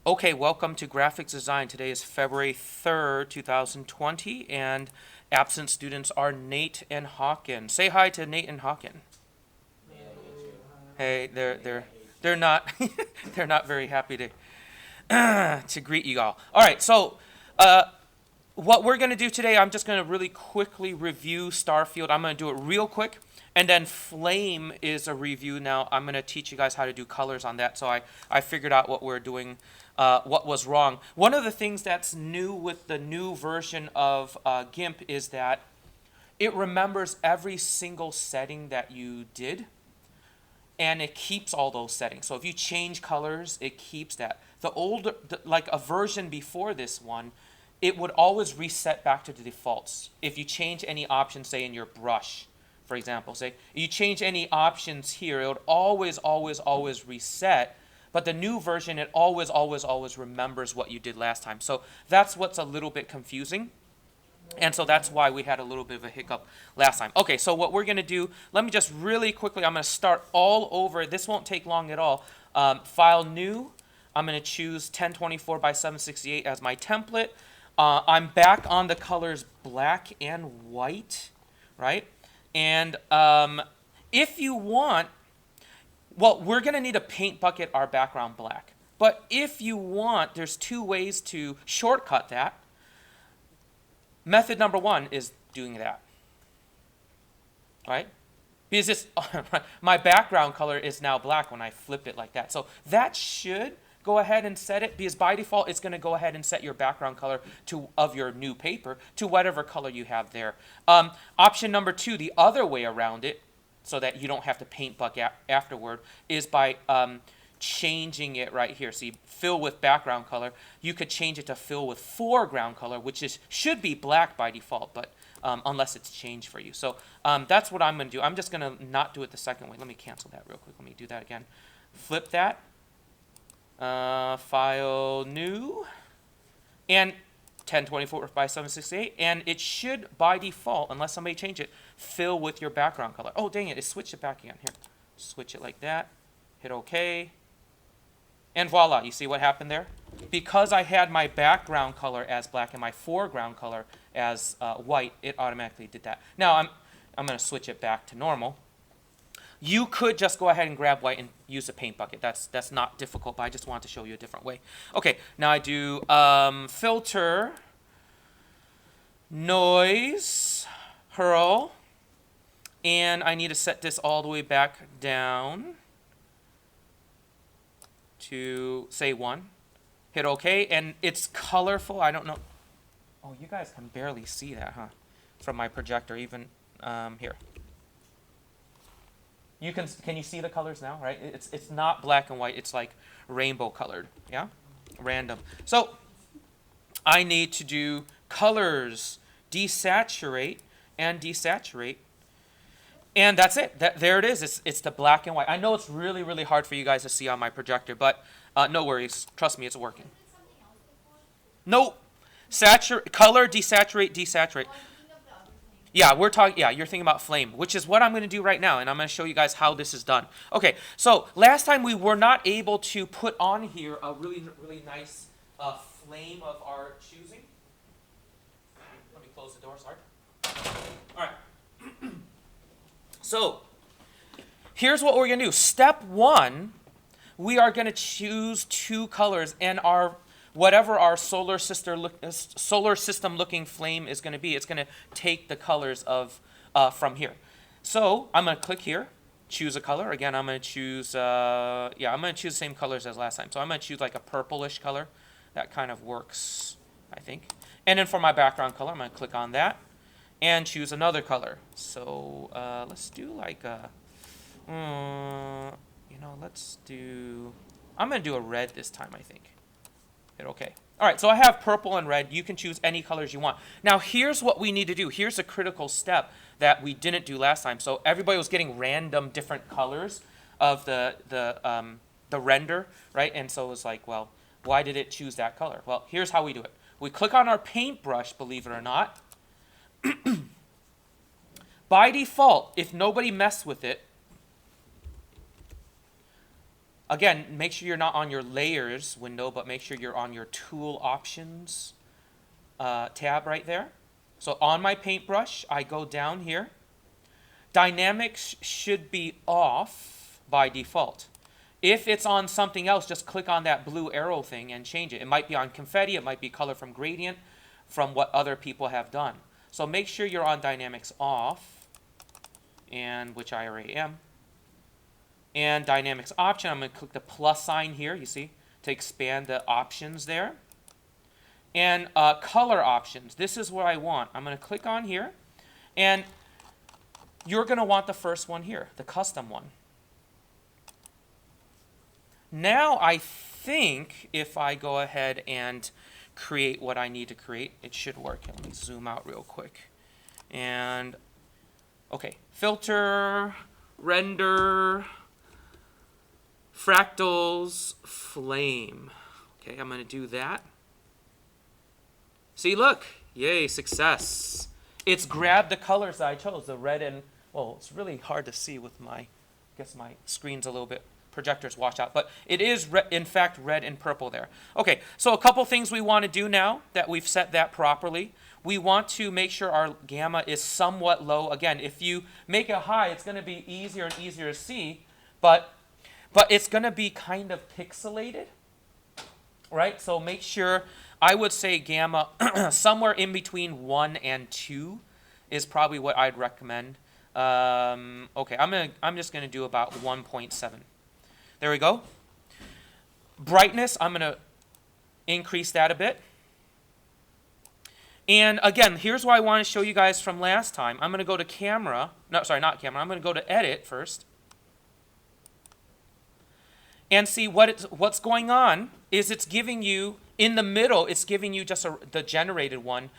Okay, welcome to Graphics Design. Today is February 3rd, 2020, and absent students are Nate and Hawken. Say hi to Nate and Hawken. Hey, they're not they're not very happy to greet you all. All right, so what we're going to do today, I'm just going to really quickly review Starfield. I'm going to do it real quick. And then Flame is a review. Now, I'm going to teach you guys how to do colors on that. So I figured out what we're doing, what was wrong. One of the things that's new with the new version of Gimp is that it remembers every single setting that you did. And it keeps all those settings. So if you change colors, it keeps that. Like a version before this one, it would always reset back to the defaults. If you change any options, say in your brush, for example, say you change any options here, it would always reset. But the new version, it always remembers what you did last time. So that's what's a little bit confusing. And so that's why we had a little bit of a hiccup last time. Okay, so what we're going to do, let me just really quickly, I'm going to start all over. This won't take long at all. File new. I'm going to choose 1024 by 768 as my template. I'm back on the colors black and white, right? And if you want, well, we're going to need a paint bucket our background black. But if you want, there's two ways to shortcut that. Method number one is doing that, right? Because this, my background color is now black when I flip it like that. So that should go ahead and set it, because by default, it's going to go ahead and set your background color of your new paper to whatever color you have there. Option number two, the other way around it, so that you don't have to paint bucket afterward, is by changing it right here. See, fill with background color. You could change it to fill with foreground color, which should be black by default, but unless it's changed for you. So that's what I'm going to do. I'm just going to not do it the second way. Let me cancel that real quick. Let me do that again. Flip that. File new. And 1024 by 768. And it should, by default, unless somebody change it, fill with your background color. Oh, dang it. It switched it back again. Here. Switch it like that. Hit OK. And voila, you see what happened there? Because I had my background color as black and my foreground color as white, it automatically did that. Now I'm going to switch it back to normal. You could just go ahead and grab white and use a paint bucket. That's not difficult, but I just wanted to show you a different way. Okay, now I do filter, noise, hurl, and I need to set this all the way back down to say 1. Hit OK, and it's colorful. I don't know. Oh, you guys can barely see that, huh? From my projector, even here. Can you see the colors now, right? It's not black and white. It's like rainbow colored, yeah? Random. So I need to do colors, desaturate, and desaturate. And that's it. There it is. It's the black and white. I know it's really, really hard for you guys to see on my projector, but no worries. Trust me, it's working. No. Color, desaturate, desaturate. Yeah, we're talking. Yeah, you're thinking about flame, which is what I'm going to do right now, and I'm going to show you guys how this is done. Okay, so last time we were not able to put on here a really, really nice flame of our choosing. Let me close the door. Sorry. All right. So here's what we're going to do. Step 1, we are going to choose 2 colors, and whatever our solar system looking flame is going to be, it's going to take the colors of from here. So I'm going to click here, choose a color. Again, I'm going to choose I'm going to choose the same colors as last time. So I'm going to choose like a purplish color. That kind of works, I think. And then for my background color, I'm going to click on that and choose another color. So let's do like I'm going to do a red this time, I think. Hit OK. All right, so I have purple and red. You can choose any colors you want. Now, here's what we need to do. Here's a critical step that we didn't do last time. So everybody was getting random different colors of the render, right? And so it was like, well, why did it choose that color? Well, here's how we do it. We click on our paintbrush, believe it or not. By default, if nobody messed with it, Again, make sure you're not on your layers window, but make sure you're on your tool options tab right there. So on my paintbrush, I go down here. Dynamics should be off by default. If it's on something else, just click on that blue arrow thing and change it. It might be on confetti, it might be color from gradient, from what other people have done. So make sure you're on dynamics off, and which I already am. And dynamics option, I'm going to click the plus sign here, you see, to expand the options there. And color options, this is what I want. I'm going to click on here, and you're going to want the first one here, the custom one. Now I think if I go ahead and create what I need to create, it should work. Let me zoom out real quick. And, okay, filter, render, fractals, flame. Okay, I'm going to do that. See, look, yay, success. It's grabbed the colors that I chose, the red and, well, it's really hard to see with my, I guess my screen's a little bit, projectors washed out, but it is, in fact, red and purple there. Okay, so a couple things we want to do now that we've set that properly. We want to make sure our gamma is somewhat low. Again, if you make it high, it's going to be easier and easier to see, but it's going to be kind of pixelated, right? So make sure, I would say gamma somewhere in between 1 and 2 is probably what I'd recommend. Okay, I'm just going to do about 1.7. There we go. Brightness, I'm going to increase that a bit. And again, here's what I want to show you guys from last time. I'm going to go to camera. No, sorry, not camera. I'm going to go to edit first. And see what's going on is it's giving you, in the middle, it's giving you just the generated one.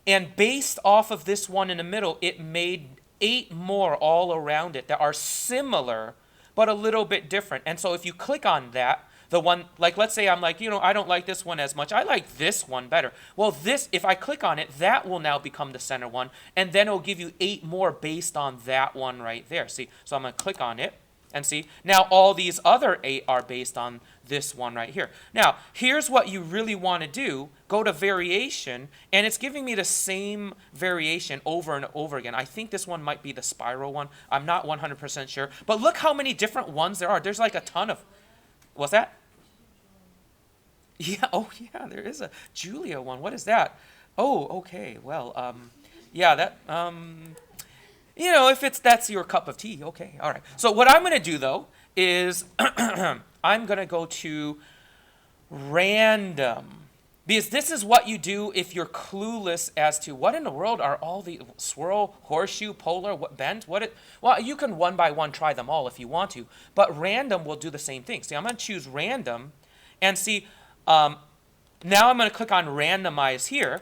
And based off of this one in the middle, it made 8 more all around it that are similar, but a little bit different. And so if you click on that, the one, like let's say I'm like, you know, I don't like this one as much. I like this one better. Well, this, if I click on it, that will now become the center one. And then it'll give you 8 more based on that one right there. See, so I'm going to click on it. And see, now all these other 8 are based on this one right here. Now, here's what you really want to do. Go to variation, and it's giving me the same variation over and over again. I think this one might be the spiral one. I'm not 100% sure. But look how many different ones there are. There's like a ton of... What's that? Yeah, oh yeah, there is a Julia one. What is that? Oh, okay, well, yeah, that... You know, if that's your cup of tea, okay, all right. So what I'm going to do, though, is I'm going to go to random. Because this is what you do if you're clueless as to what in the world are all the swirl, horseshoe, polar, bent, well, you can one by one try them all if you want to. But random will do the same thing. See, I'm going to choose random. And see, now I'm going to click on randomize here.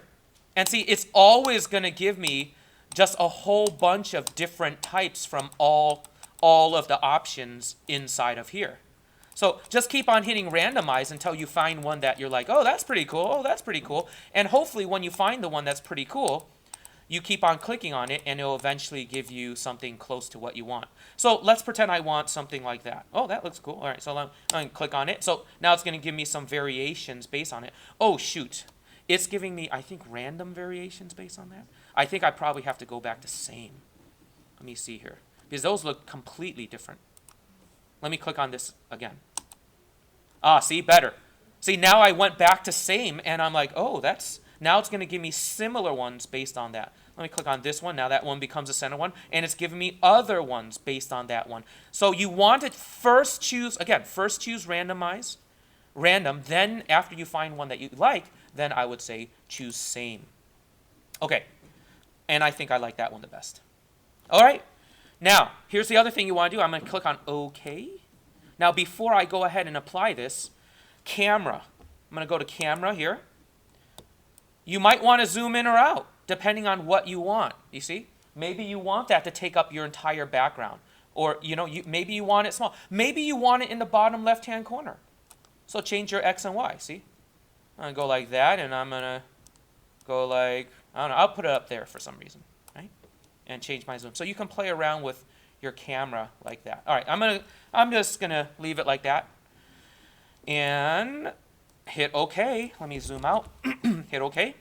And see, it's always going to give me just a whole bunch of different types from all of the options inside of here. So just keep on hitting randomize until you find one that you're like, oh, that's pretty cool, oh, that's pretty cool. And hopefully when you find the one that's pretty cool, you keep on clicking on it and it'll eventually give you something close to what you want. So let's pretend I want something like that. Oh, that looks cool. All right, so I'm going to click on it. So now it's going to give me some variations based on it. Oh, shoot. It's giving me, I think, random variations based on that. I think I probably have to go back to same. Let me see here. Because those look completely different. Let me click on this again. Ah, see, better. See, now I went back to same, and I'm like, oh, now it's going to give me similar ones based on that. Let me click on this one. Now that one becomes a center one, and it's giving me other ones based on that one. So you want to first choose randomize, random, then after you find one that you like, then I would say choose same. Okay, and I think I like that one the best. All right, now here's the other thing you want to do. I'm going to click on OK. Now before I go ahead and apply this, camera. I'm going to go to camera here. You might want to zoom in or out depending on what you want. You see, maybe you want that to take up your entire background, or maybe you want it small. Maybe you want it in the bottom left-hand corner. So change your X and Y. See. I'm going to go like that, and I'm going to go like, I don't know, I'll put it up there for some reason, right? And change my zoom. So you can play around with your camera like that. All right, I'm just going to leave it like that. And hit OK. Let me zoom out. Hit OK.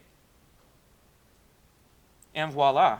And voila.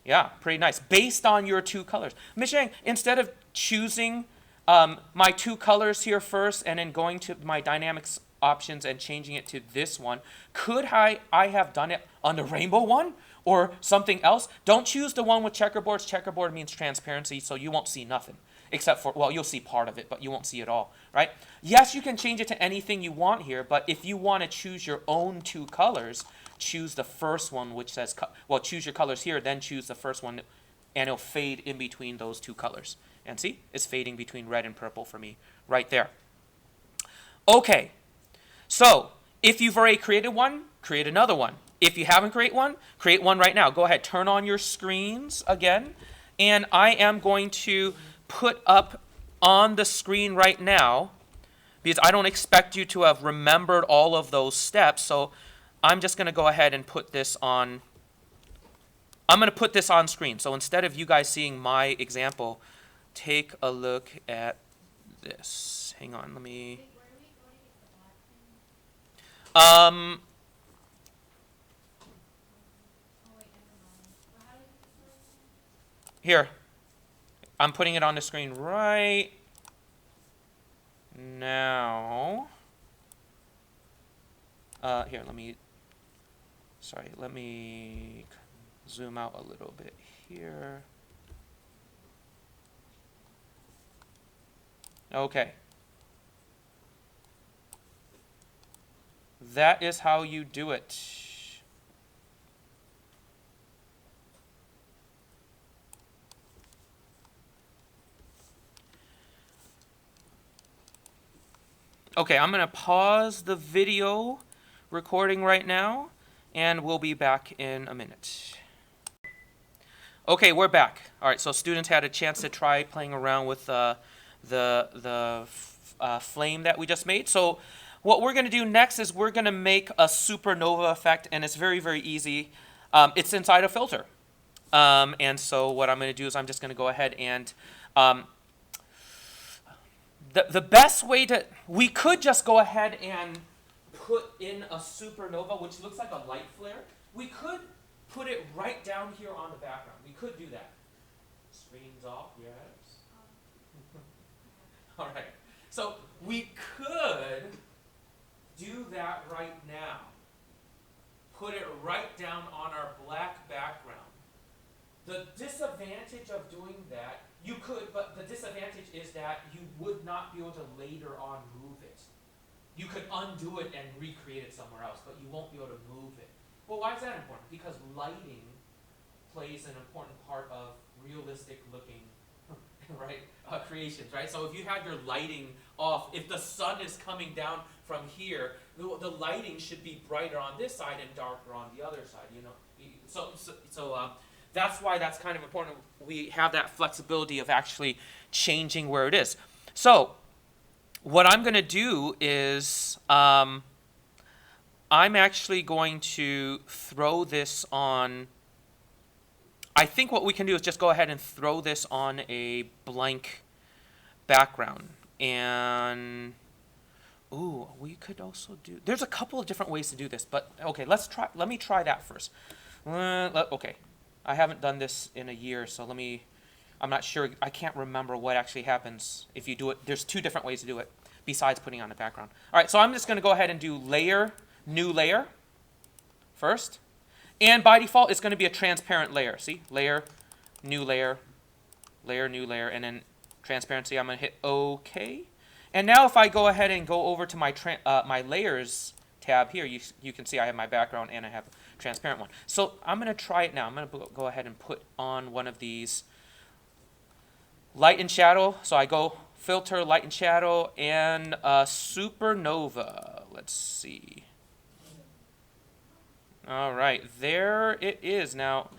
Yeah, pretty nice. Based on your two colors. Michelle, instead of choosing my two colors here first and then going to my dynamics options and changing it to this one, could I have done it on the rainbow one or something else? Don't choose the one with checkerboards. Checkerboard means transparency, so you won't see nothing. Except for, well, you'll see part of it, but you won't see it all, right? Yes, you can change it to anything you want here, but if you want to choose your own two colors, choose the first one, which says, well, choose your colors here, then choose the first one, and it'll fade in between those two colors. And see, it's fading between red and purple for me right there. Okay, so if you've already created one, create another one. If you haven't create one right now. Go ahead, turn on your screens again, and I am going to put up on the screen right now, because I don't expect you to have remembered all of those steps, so I'm just going to go ahead and put this on. I'm going to put this on screen. So instead of you guys seeing my example, take a look at this. Hang on, let me. Here. I'm putting it on the screen right now. Here, let me zoom out a little bit here. Okay. That is how you do it. Okay, I'm going to pause the video recording right now, and we'll be back in a minute. Okay, we're back. All right, so students had a chance to try playing around with the flame that we just made. So what we're going to do next is we're going to make a supernova effect, and it's very, very easy. It's inside a filter. And so what I'm going to do is I'm just going to go ahead and the best way to, we could just go ahead and put in a supernova, which looks like a light flare. We could put it right down here on the background. We could do that. Screen's off, yes. All right. So we could do that right now. Put it right down on our black background. The disadvantage of doing that, you could, but the disadvantage is that you would not be able to later on move it. You could undo it and recreate it somewhere else, but you won't be able to move it. Well, why is that important? Because lighting plays an important part of realistic looking right, creations, right? So if you have your lighting off, if the sun is coming down from here, the lighting should be brighter on this side and darker on the other side, you know. So that's why that's kind of important. We have that flexibility of actually changing where it is. So what I'm going to do is I'm actually going to throw this on. I think what we can do is just go ahead and throw this on a blank background. And ooh, we could also do, there's a couple of different ways to do this, but okay, let me try that first. Okay. I haven't done this in a year, so I'm not sure, I can't remember what actually happens if you do it. There's two different ways to do it besides putting on the background. All right, so I'm just going to go ahead and do layer, new layer first. And by default, it's going to be a transparent layer. See, layer, new layer, new layer, and then transparency. I'm going to hit OK. And now if I go ahead and go over to my my layers tab here, you can see I have my background and I have a transparent one. So I'm going to try it now. I'm going to go ahead and put on one of these light and shadow. So I go filter, light and shadow, and supernova. Let's see. All right, there it is. Now,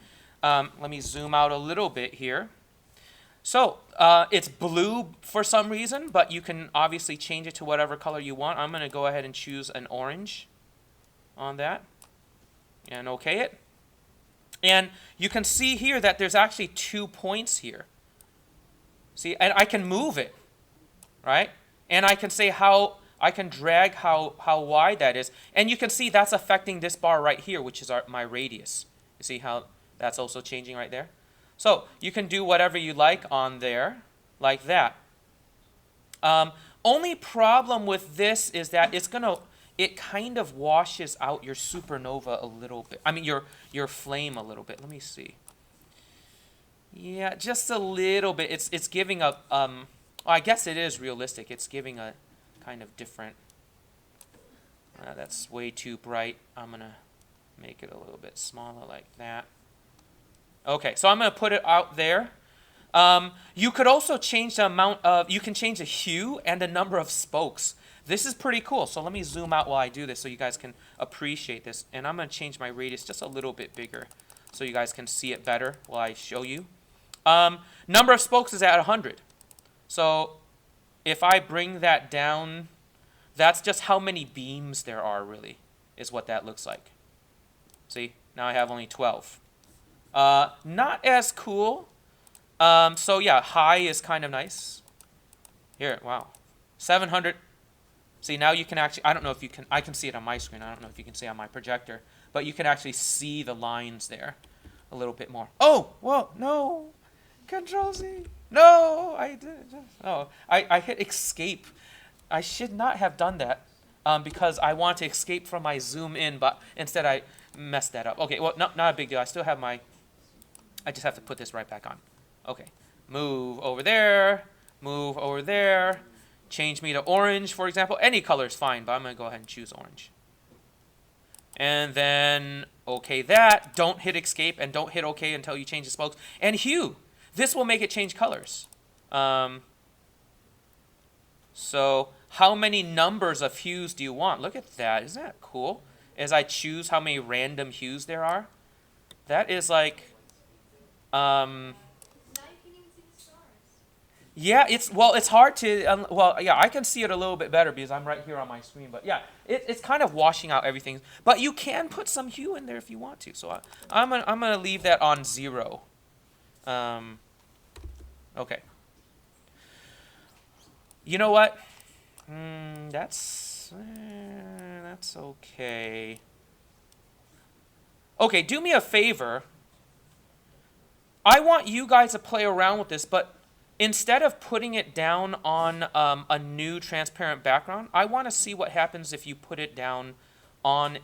let me zoom out a little bit here. So it's blue for some reason, but you can obviously change it to whatever color you want. I'm going to go ahead and choose an orange on that and OK it. And you can see here that there's actually 2 points here. See, and I can move it. right? And I can say I can drag how wide that is. And you can see that's affecting this bar right here, which is my radius. You see how that's also changing right there? So you can do whatever you like on there, like that. Only problem with this is that it kind of washes out your supernova a little bit. I mean, your flame a little bit. Let me see. Yeah, just a little bit. It's giving a well, I guess it is realistic. It's giving a kind of different. That's way too bright. I'm gonna make it a little bit smaller like that. Okay, so I'm gonna put it out there. You could also change the amount of. You can change the hue and the number of spokes. This is pretty cool. So let me zoom out while I do this so you guys can appreciate this. And I'm gonna change my radius just a little bit bigger so you guys can see it better while I show you. Number of spokes is at 100. So if I bring that down, that's just how many beams there are really, is what that looks like. See, now I have only 12. Not as cool. So yeah, high is kind of nice. Here, wow. 700. See, now you can actually, I don't know if you can, I can see it on my screen. I don't know if you can see it on my projector. But you can actually see the lines there a little bit more. Oh, well, no. Control Z. No, I didn't. Oh, I hit escape. I should not have done that because I want to escape from my zoom in, but instead I messed that up. Okay, well, not a big deal. I still have I just have to put this right back on. Okay, move over there, move over there. Change me to orange, for example. Any color is fine, but I'm going to go ahead and choose orange. And then, okay that. Don't hit escape and don't hit OK until you change the spokes. And hue. This will make it change colors. So how many numbers of hues do you want? Look at that. Isn't that cool? As I choose how many random hues there are. That is like... yeah, it's hard to, well, yeah, I can see it a little bit better because I'm right here on my screen. But yeah, it's kind of washing out everything. But you can put some hue in there if you want to. So I'm gonna leave that on 0. Okay. You know what? That's okay. Okay, do me a favor. I want you guys to play around with this, but instead of putting it down on a new transparent background, I want to see what happens if you put it down on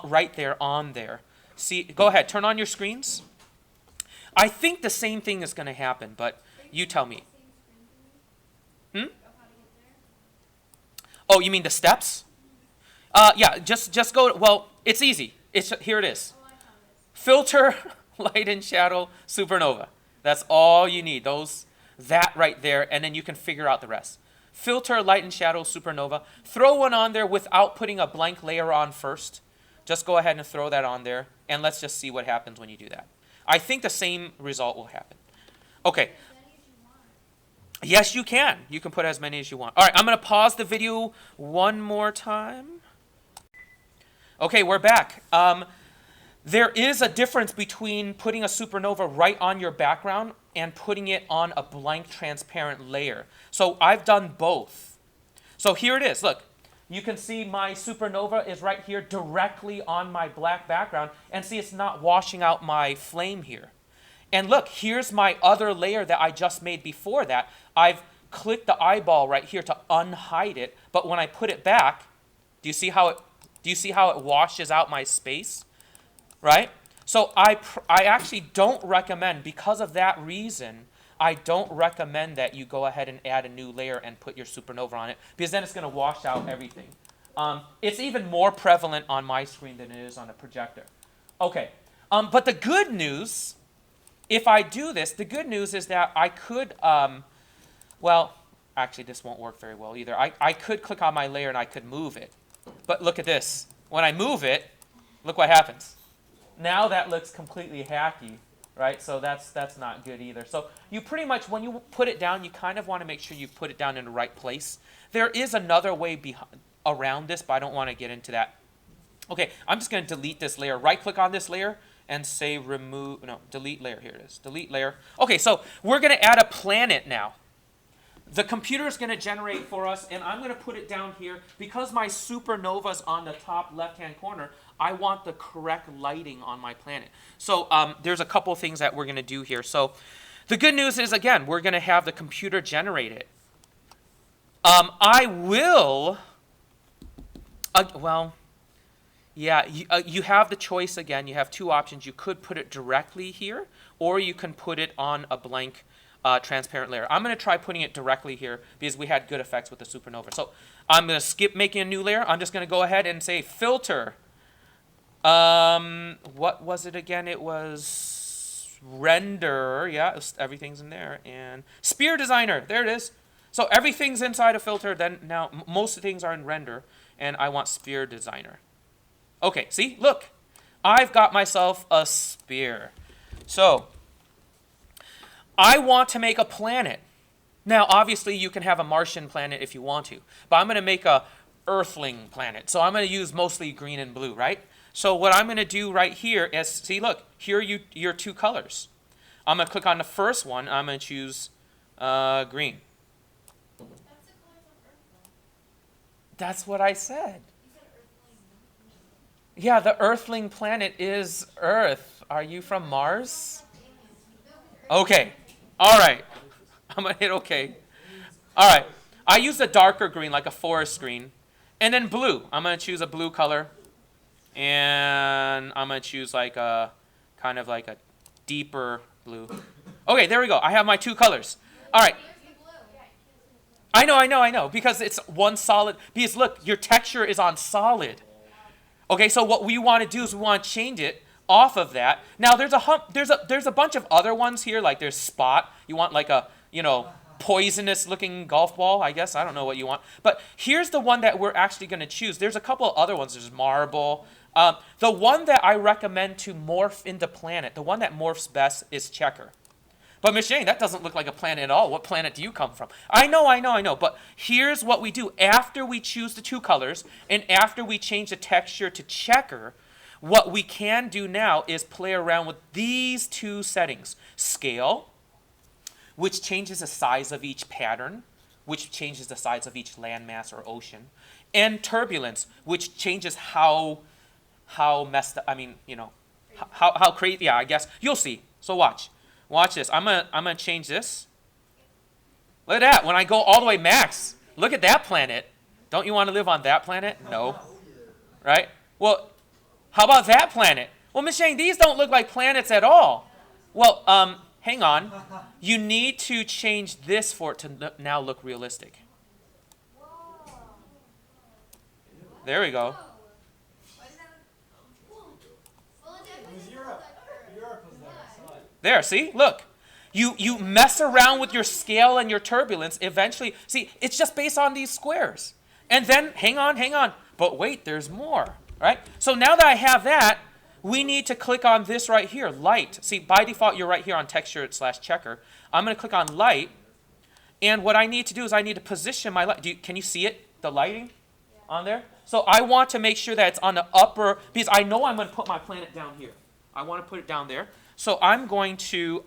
right there on there. See, go ahead, turn on your screens. I think the same thing is going to happen, but you tell me. Oh, you mean the steps? Yeah, just go. Well, it's easy. Here it is. Filter, light and shadow, supernova. That's all you need. That right there, and then you can figure out the rest. Filter, light and shadow, supernova. Throw one on there without putting a blank layer on first. Just go ahead and throw that on there, and let's just see what happens when you do that. I think the same result will happen. Okay. Yes, you can. You can put as many as you want. All right, I'm going to pause the video one more time. Okay, we're back. There is a difference between putting a supernova right on your background and putting it on a blank transparent layer. So I've done both. So here it is. Look, you can see my supernova is right here directly on my black background. And see, it's not washing out my flame here. And look, here's my other layer that I just made before that. I've clicked the eyeball right here to unhide it. But when I put it back, do you see how it washes out my space? Right? So I actually don't recommend, because of that reason, I don't recommend that you go ahead and add a new layer and put your supernova on it, because then it's going to wash out everything. It's even more prevalent on my screen than it is on a projector. Okay, but the good news, if I do this, the good news is that I could, well, actually this won't work very well either. I could click on my layer and I could move it. But look at this. When I move it, look what happens. Now that looks completely hacky, right? So that's not good either. So you pretty much, when you put it down, you kind of want to make sure you put it down in the right place. There is another way around this, but I don't want to get into that. Okay, I'm just going to delete this layer. Right-click on this layer and say delete layer. Here it is, delete layer. Okay, so we're going to add a planet now. the computer is going to generate for us, and I'm going to put it down here. Because my supernova's on the top left-hand corner, I want the correct lighting on my planet. So there's a couple things that we're going to do here. So the good news is, again, we're going to have the computer generate it. I will, well, yeah, you have the choice again. You have two options. You could put it directly here, or you can put it on a blank transparent layer. I'm going to try putting it directly here because we had good effects with the supernova. So I'm going to skip making a new layer. I'm just going to go ahead and say filter. What was it again? It was render. Yeah, everything's in there. And sphere designer. There it is. So everything's inside a filter. Then now most things are in render, and I want sphere designer. Okay, see, look, I've got myself a sphere. So I want to make a planet. Now, obviously, you can have a Martian planet if you want to, but I'm going to make a Earthling planet. So I'm going to use mostly green and blue, right? So what I'm going to do right here is, see, look, here are your two colors. I'm going to click on the first one. I'm going to choose green. That's what I said. Yeah, the Earthling planet is Earth. Are you from Mars? Okay. All right. I'm going to hit OK. All right. I use a darker green, like a forest green. And then blue. I'm going to choose a blue color. And I'm going to choose like a kind of like a deeper blue. Okay, there we go. I have my two colors. All right. I know. Because it's one solid. Because look, your texture is on solid. Okay, so what we want to do is we want to change it off of that. Now there's a bunch of other ones here, like there's spot. You want like a, poisonous looking golf ball, I guess. I don't know what you want. But here's the one that we're actually going to choose. There's a couple of other ones. There's marble. The one that I recommend to morph into planet, the one that morphs best is checker. But Miss Jane, that doesn't look like a planet at all. What planet do you come from? I know. But here's what we do. After we choose the two colors and after we change the texture to checker, what we can do now is play around with these two settings. Scale, which changes the size of each pattern, which changes the size of each landmass or ocean. And turbulence, which changes how messed up, how crazy, yeah, I guess. You'll see. So watch. Watch this. I'm gonna change this. Look at that. When I go all the way max, look at that planet. Don't you want to live on that planet? No. Right? Well, how about that planet? Well, Miss Jane, these don't look like planets at all. Well, hang on. You need to change this for it to now look realistic. There we go. There, see? Look. You mess around with your scale and your turbulence, eventually, see, it's just based on these squares. And then, hang on. But wait, there's more, right? So now that I have that, we need to click on this right here, light. See, by default, you're right here on texture/checker. I'm going to click on light. And what I need to do is I need to position my light. Can you see it, the lighting on there? So I want to make sure that it's on the upper, because I know I'm going to put my planet down here. I want to put it down there. So I'm going to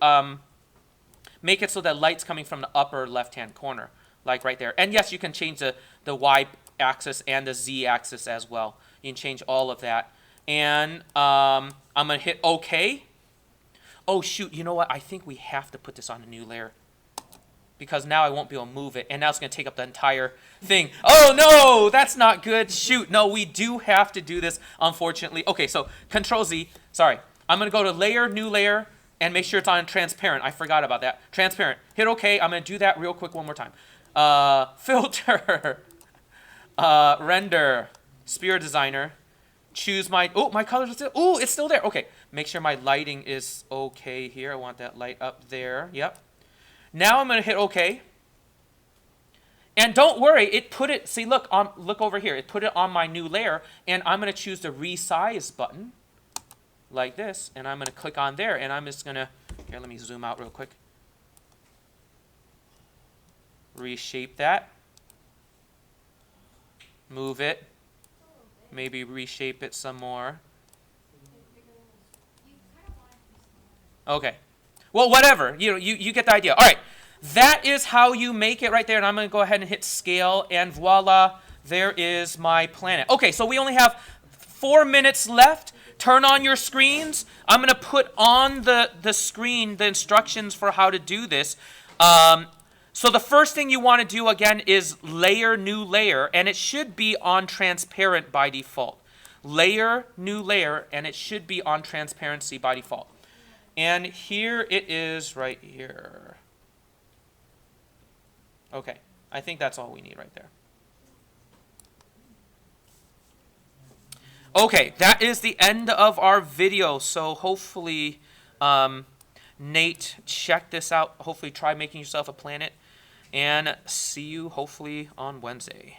make it so that light's coming from the upper left-hand corner, like right there. And yes, you can change the y-axis and the z-axis as well. You can change all of that. And I'm going to hit OK. Oh, shoot. You know what? I think we have to put this on a new layer, because now I won't be able to move it. And now it's going to take up the entire thing. Oh, no, that's not good. Shoot. No, we do have to do this, unfortunately. Okay, so Control-Z. Sorry. I'm going to go to Layer, New Layer, and make sure it's on Transparent. I forgot about that. Transparent. Hit OK. I'm going to do that real quick one more time. Filter. Render. Sphere Designer. Choose my... Oh, my colors are still... Oh, it's still there. Okay. Make sure my lighting is okay here. I want that light up there. Yep. Now I'm going to hit OK. And don't worry, it put it... See, look over here. It put it on my new layer, and I'm going to choose the Resize button, like this, and I'm going to click on there, and I'm just going to... Here, let me zoom out real quick. Reshape that. Move it. Maybe reshape it some more. Okay. Well, whatever. You get the idea. All right. that is how you make it right there. And I'm going to go ahead and hit scale, and voila, there is my planet. Okay, so we only have 4 minutes left. Turn on your screens. I'm going to put on the screen the instructions for how to do this. So the first thing you want to do, again, is layer, new layer, and it should be on transparent by default. Layer, new layer, and it should be on transparency by default. And here it is right here. Okay, I think that's all we need right there. Okay, that is the end of our video. So hopefully, Nate, check this out. Hopefully try making yourself a planet. And see you hopefully on Wednesday.